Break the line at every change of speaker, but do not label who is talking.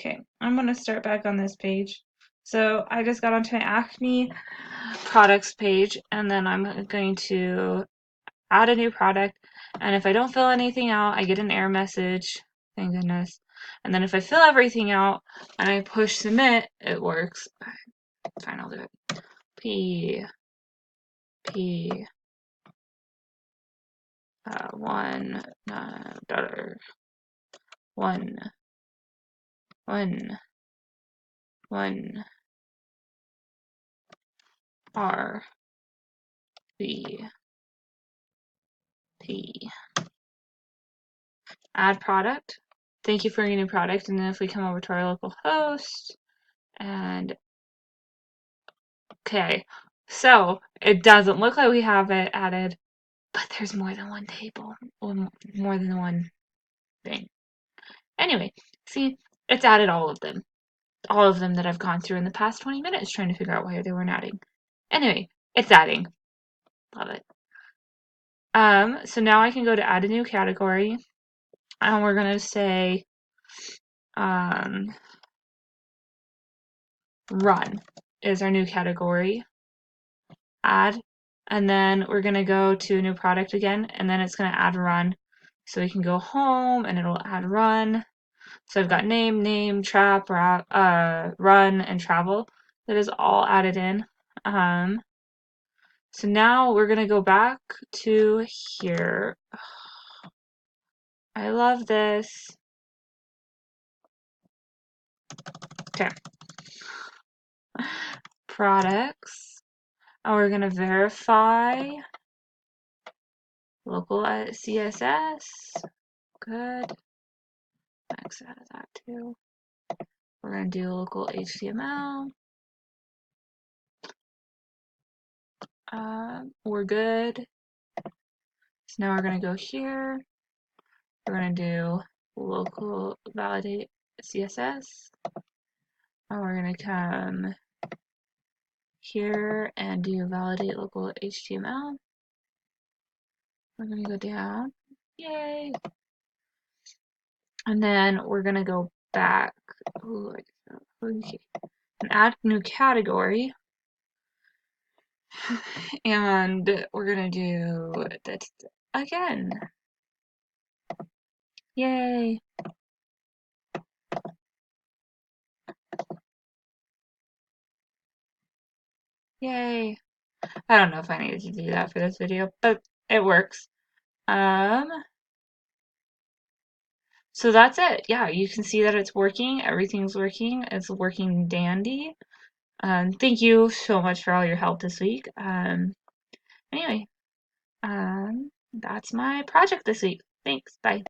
Okay, I'm gonna start back on this page. So I just got onto my Acne products page, and then I'm going to add a new product. And if I don't fill anything out, I get an error message. Thank goodness. And then if I fill everything out and I push submit, it works. Fine, I'll do it. P $1 one one one R B P. Add product. Thank you for your new product. And then if we come over to our local host and okay, so it doesn't look like we have it added, but there's more than one table or more than one thing. Anyway, see, it's added all of them. All of them that I've gone through in the past 20 minutes trying to figure out why they weren't adding. Anyway, it's adding. Love it. So now I can go to add a new category. And we're gonna say run is our new category. Add. And then we're gonna go to a new product again, and then it's gonna add run. So we can go home and it'll add run. So I've got name, trap, run, and travel. That is all added in. So now we're gonna go back to here. I love this. Okay. Products. And we're gonna verify local CSS. Good. X out of that too. We're gonna do local HTML. We're good. So now we're gonna go here. We're gonna do local validate CSS. And we're gonna come here and do validate local HTML. We're gonna go down. Yay! And then we're gonna go back. Ooh, okay. And add new category. And we're gonna do that again. Yay! Yay! I don't know if I needed to do that for this video, but it works. So that's it. Yeah, you can see that it's working. Everything's working. It's working dandy. Thank you so much for all your help this week. Anyway, that's my project this week. Thanks. Bye.